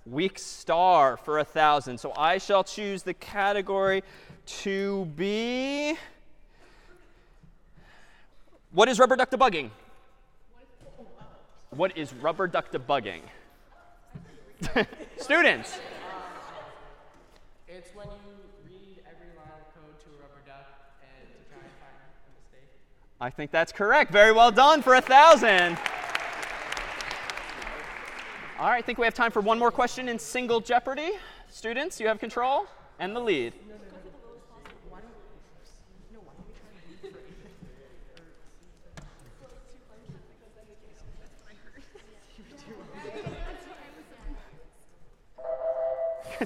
A: Weak star for 1,000. So I shall choose the category to be... What is rubber duck debugging? What is rubber duck debugging? Students.
D: It's when you read every line of code to a rubber duck and to try and find a mistake.
A: I think that's correct. Very well done for 1,000. All right, I think we have time for one more question in single jeopardy. Students, you have control and the lead.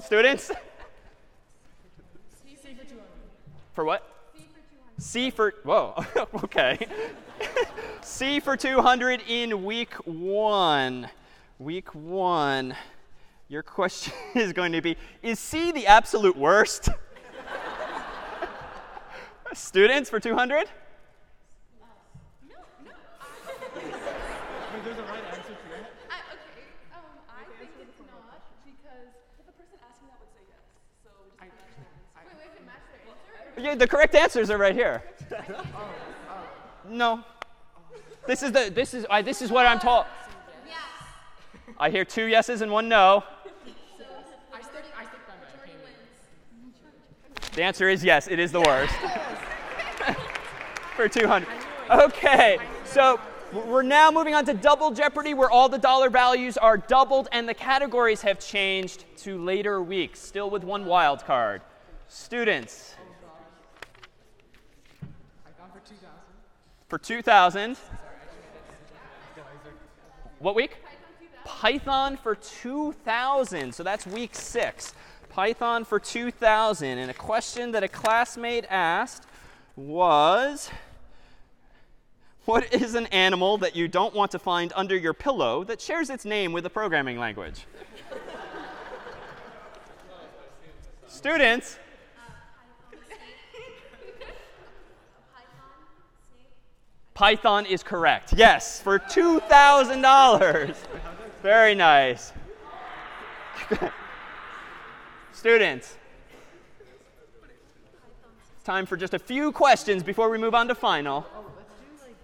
A: Students? For what? C for, whoa, OK. C for 200 in week 1. Week 1. Your question is going to be, is C the absolute worst? Students for 200?
D: There's a right answer to that.
E: I think it's not because if a person asking that would say yes. So just match their answer.
B: Wait, can match their answer?
A: Yeah, the correct answers are right here. No. This is what I'm told.
B: Yes.
A: I hear 2 yeses and 1 no.
D: I stick by my opinion.
A: The answer is yes, it is the worst. For 200. OK, so we're now moving on to double jeopardy, where all the dollar values are doubled and the categories have changed to later weeks, still with 1 wild card. Students.
D: Python for 2,000.
A: For 2,000. What week? Python for 2,000. So that's week 6. Python for 2,000. And a question that a classmate asked was, what is an animal that you don't want to find under your pillow that shares its name with a programming language? Students. Python is correct. Yes, for $2,000. Very nice. Students. Time for just a few questions before we move on to final.
D: Oh, let's do like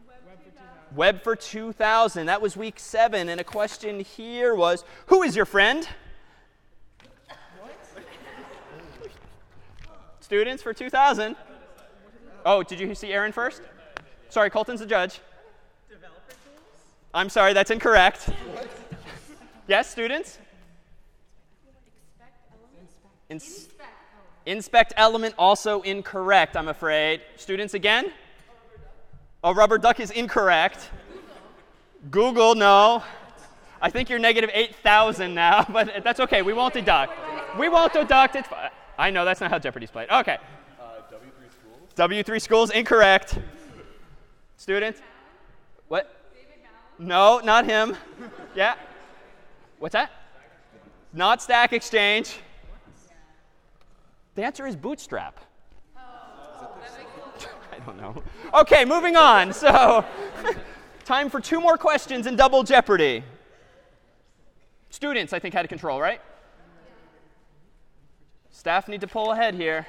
D: web for 2,000.
A: Web for 2,000. That was week 7. And a question here was, who is your friend? Students for 2,000. Oh, did you see Aaron first? Sorry, Colton's the judge.
B: Developer tools?
A: I'm sorry, that's incorrect. Yes, students? Inspect element, also incorrect, I'm afraid. Students again? Oh, rubber duck is incorrect. Google, no. I think you're negative 8,000 now, but that's OK. We won't deduct. We won't deduct. It's fine. I know, that's not how Jeopardy's played. OK.
C: W3 schools.
A: W3 schools, incorrect. Students? What? No, not him. Yeah. What's that? Not Stack Exchange. The answer is Bootstrap. I don't know. OK, moving on. So time for 2 more questions in double jeopardy. Students, I think, had control, right? Staff need to pull ahead here.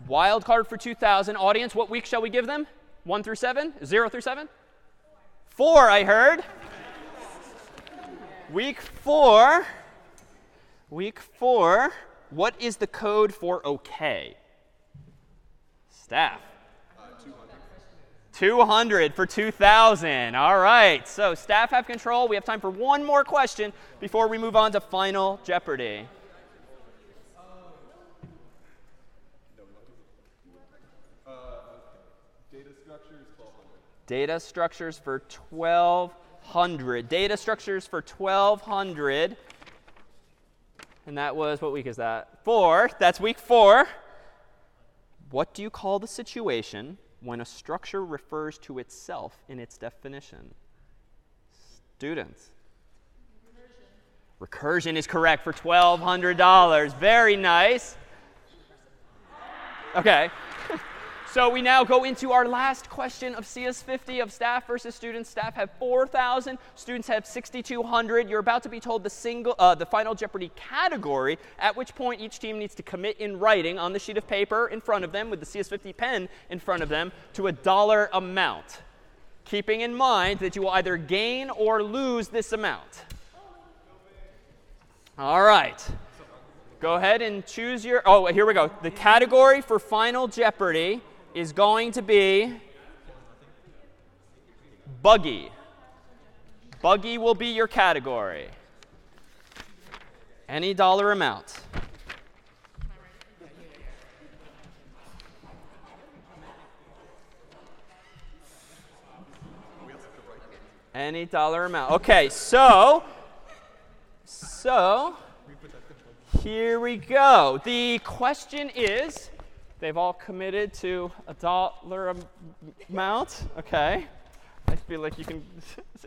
A: Wild card for 2,000. Audience, what week shall we give them? 1 through 7? 0 through 7? 4, I heard. Week 4. Week 4. What is the code for OK? Staff.
C: 200.
A: 200 for 2,000. All right. So staff have control. We have time for one more question before we move on to Final Jeopardy.
C: Data structure is 1,200.
A: Data structures for 1,200. Data structures for 1,200. And that was, what week is that? 4. That's week 4. What do you call the situation when a structure refers to itself in its definition? Students. Recursion is correct for $1,200. Very nice. OK. So we now go into our last question of CS50 of staff versus students. Staff have 4,000. Students have 6,200. You're about to be told the Final Jeopardy category, at which point each team needs to commit in writing on the sheet of paper in front of them with the CS50 pen in front of them to a dollar amount, keeping in mind that you will either gain or lose this amount. All right. Go ahead and choose your – oh, here we go. The category for Final Jeopardy is going to be buggy. Buggy will be your category. Any dollar amount. Any dollar amount. OK, so here we go. The question is, they've all committed to a dollar amount. OK. I feel like you can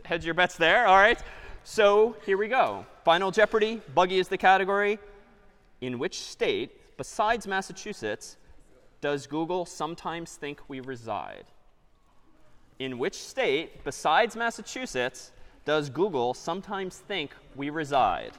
A: hedge your bets there. All right. So here we go. Final Jeopardy. Buggy is the category. In which state, besides Massachusetts, does Google sometimes think we reside? In which state, besides Massachusetts, does Google sometimes think we reside?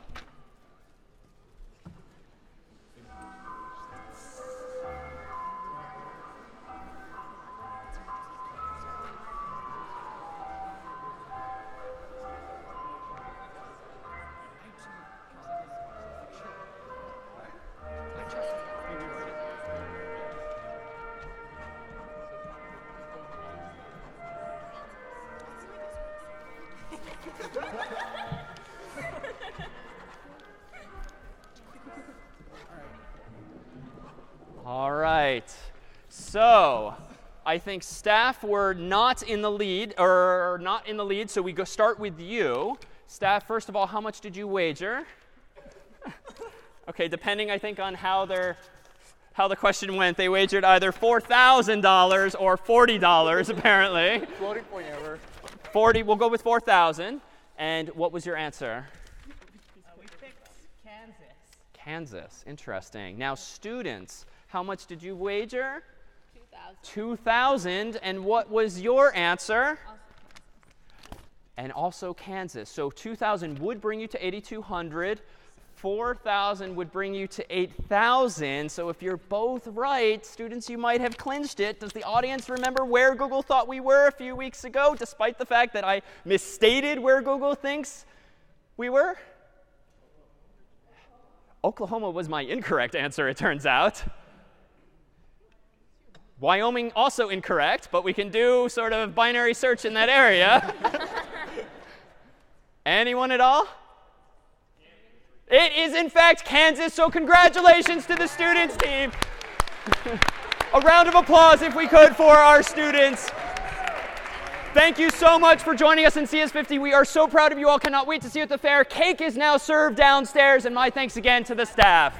A: All right. So I think staff were not in the lead, so we start with you. Staff, first of all, how much did you wager? OK, depending, I think, on how the question went, they wagered either $4,000 or $40, apparently.
D: Floating point error.
A: 40, we'll go with 4,000. And what was your answer?
D: We picked Kansas.
A: Kansas. Interesting. Now, students, how much did you wager?
B: 2,000.
A: 2,000. And what was your answer? And also Kansas. So 2,000 would bring you to 8,200. 4,000 would bring you to 8,000. So if you're both right, students, you might have clinched it. Does the audience remember where Google thought we were a few weeks ago, despite the fact that I misstated where Google thinks we were? Oklahoma was my incorrect answer, it turns out. Wyoming also incorrect, but we can do sort of binary search in that area. Anyone at all? It is, in fact, Kansas, so congratulations to the students team. A round of applause, if we could, for our students. Thank you so much for joining us in CS50. We are so proud of you all. Cannot wait to see you at the fair. Cake is now served downstairs, and my thanks again to the staff.